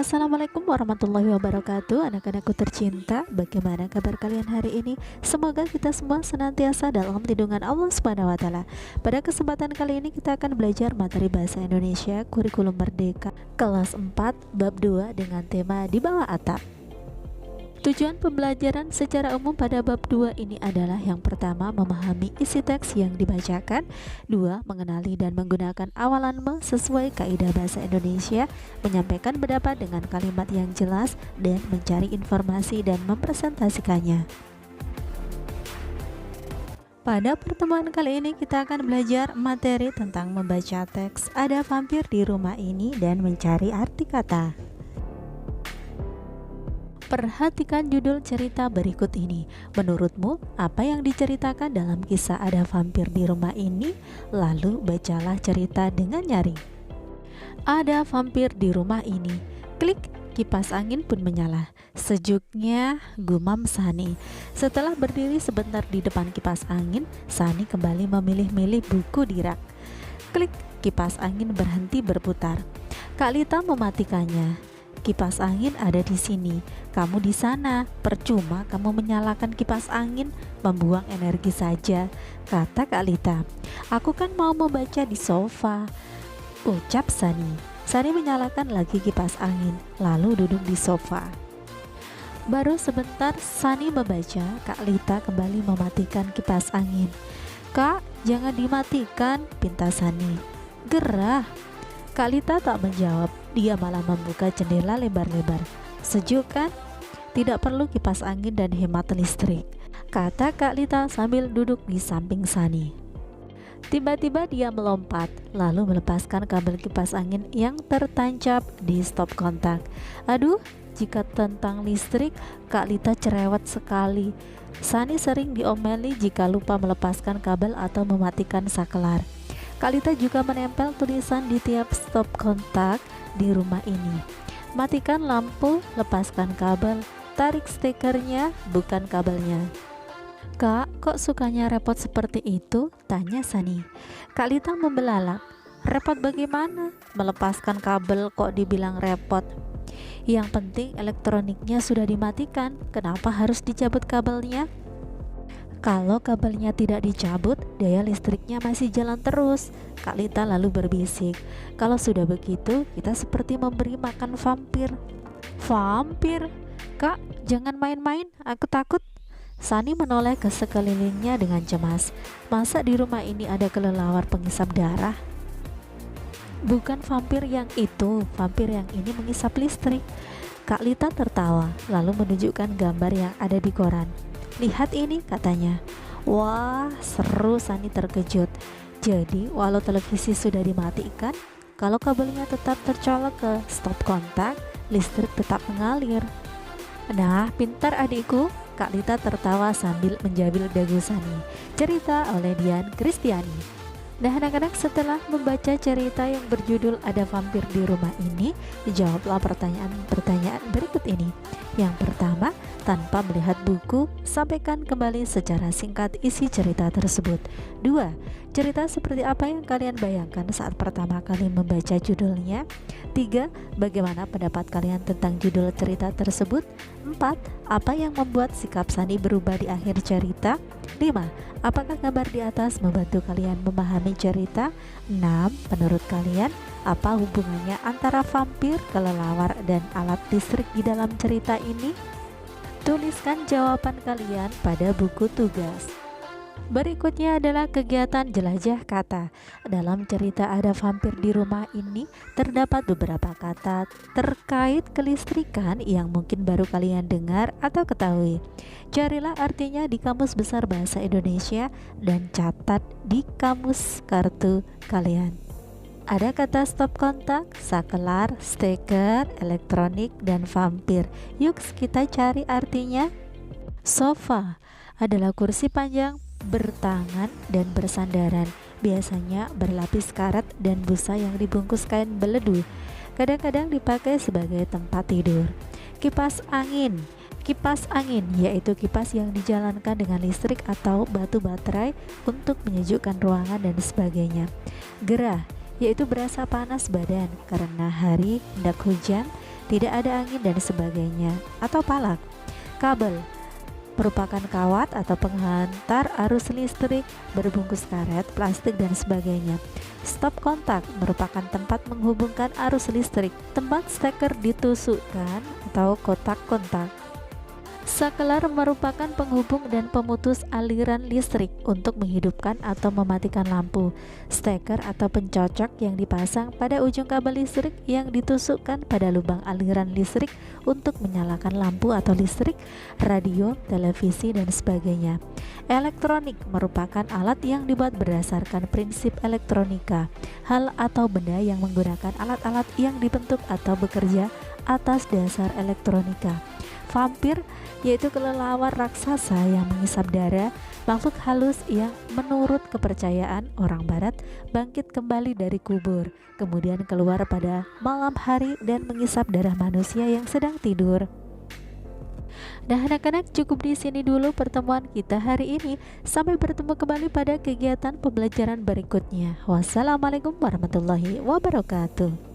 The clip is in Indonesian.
Assalamualaikum warahmatullahi wabarakatuh. Anak-anakku tercinta, bagaimana kabar kalian hari ini? Semoga kita semua senantiasa dalam lindungan Allah Subhanahu wa taala. Pada kesempatan kali ini kita akan belajar materi bahasa Indonesia kurikulum merdeka kelas 4 bab 2 dengan tema di bawah atap. Tujuan pembelajaran secara umum pada bab 2 ini adalah yang pertama, memahami isi teks yang dibacakan. 2. Mengenali dan menggunakan awalan me sesuai kaidah bahasa Indonesia, menyampaikan pendapat dengan kalimat yang jelas, dan mencari informasi dan mempresentasikannya. Pada pertemuan kali ini kita akan belajar materi tentang membaca teks "Ada vampir di rumah ini" dan mencari arti kata. Perhatikan judul cerita berikut ini. Menurutmu, apa yang diceritakan dalam kisah "Ada vampir di rumah ini"? Lalu bacalah cerita dengan nyaring. Ada vampir di rumah ini. Klik, kipas angin pun menyala. Sejuknya, gumam Sani. Setelah berdiri sebentar di depan kipas angin, Sani kembali memilih-milih buku di rak. Klik, kipas angin berhenti berputar. Kak Lita mematikannya. Kipas angin ada di sini, kamu di sana. Percuma kamu menyalakan kipas angin, membuang energi saja, kata Kak Lita. Aku kan mau membaca di sofa, ucap Sani. Sani menyalakan lagi kipas angin, lalu duduk di sofa. Baru sebentar Sani membaca, Kak Lita kembali mematikan kipas angin. Kak, jangan dimatikan, pinta Sani. Gerah. Kak Lita tak menjawab, dia malah membuka jendela lebar-lebar. Sejuk kan? Tidak perlu kipas angin dan hemat listrik, kata Kak Lita sambil duduk di samping Sani. Tiba-tiba dia melompat, lalu melepaskan kabel kipas angin yang tertancap di stop kontak. Aduh, jika tentang listrik, Kak Lita cerewet sekali. Sani sering diomeli jika lupa melepaskan kabel atau mematikan saklar. Kak Lita juga menempel tulisan di tiap stop kontak di rumah ini. Matikan lampu, lepaskan kabel, tarik stekernya, bukan kabelnya. Kak, kok sukanya repot seperti itu? Tanya Sani. Kak Lita membelalak. Repot bagaimana? Melepaskan kabel kok dibilang repot? Yang penting elektroniknya sudah dimatikan, kenapa harus dicabut kabelnya? Kalau kabelnya tidak dicabut, daya listriknya masih jalan terus. Kak Lita lalu berbisik, kalau sudah begitu, kita seperti memberi makan vampir. Vampir? Kak, jangan main-main, aku takut. Sani menoleh ke sekelilingnya dengan cemas. Masa di rumah ini ada kelelawar penghisap darah? Bukan vampir yang itu, vampir yang ini menghisap listrik. Kak Lita tertawa, lalu menunjukkan gambar yang ada di koran. Lihat ini, katanya. Wah, seru. Sani terkejut. Jadi, walau televisi sudah dimatikan, kalau kabelnya tetap tercolok ke stop kontak, listrik tetap mengalir. Nah, pintar adikku, Kak Lita tertawa sambil menjabil dagu Sani. Cerita oleh Dian Kristiani. Nah anak-anak, setelah membaca cerita yang berjudul "Ada Vampir di Rumah Ini", jawablah pertanyaan-pertanyaan berikut ini. Yang pertama, tanpa melihat buku, sampaikan kembali secara singkat isi cerita tersebut. 2. Cerita seperti apa yang kalian bayangkan saat pertama kali membaca judulnya? 3. Bagaimana pendapat kalian tentang judul cerita tersebut? 4. Apa yang membuat sikap Sani berubah di akhir cerita? 5. Apakah gambar di atas membantu kalian memahami cerita? 6. Menurut kalian, apa hubungannya antara vampir, kelelawar, dan alat listrik di dalam cerita ini? Tuliskan jawaban kalian pada buku tugas. Berikutnya adalah kegiatan jelajah kata. Dalam cerita "Ada Vampir di Rumah Ini", terdapat beberapa kata terkait kelistrikan yang mungkin baru kalian dengar atau ketahui. Carilah artinya di Kamus Besar Bahasa Indonesia dan catat di kamus kartu kalian. Ada kata stop kontak, saklar, steker, elektronik, dan vampir. Yuk kita cari artinya. Sofa adalah kursi panjang bertangan dan bersandaran, biasanya berlapis karat dan busa yang dibungkus kain beledu. Kadang-kadang dipakai sebagai tempat tidur. Kipas angin. Kipas angin yaitu kipas yang dijalankan dengan listrik atau batu baterai untuk menyejukkan ruangan dan sebagainya. Gerah yaitu berasa panas badan karena hari hendak hujan. tidak ada angin dan sebagainya. Atau palak. Kabel merupakan kawat atau penghantar arus listrik berbungkus karet, plastik dan sebagainya. Stop kontak merupakan tempat menghubungkan arus listrik, tempat steker ditusukkan atau kotak kontak. Saklar merupakan penghubung dan pemutus aliran listrik untuk menghidupkan atau mematikan lampu. Steker atau pencocok yang dipasang pada ujung kabel listrik yang ditusukkan pada lubang aliran listrik untuk menyalakan lampu atau listrik, radio, televisi, dan sebagainya. Elektronik merupakan alat yang dibuat berdasarkan prinsip elektronika, hal atau benda yang menggunakan alat-alat yang dibentuk atau bekerja atas dasar elektronika. Vampir yaitu kelelawar raksasa yang mengisap darah, makhluk halus yang menurut kepercayaan orang barat bangkit kembali dari kubur, kemudian keluar pada malam hari dan mengisap darah manusia yang sedang tidur. Nah anak-anak, cukup di sini dulu pertemuan kita hari ini. Sampai bertemu kembali pada kegiatan pembelajaran berikutnya. Wassalamualaikum warahmatullahi wabarakatuh.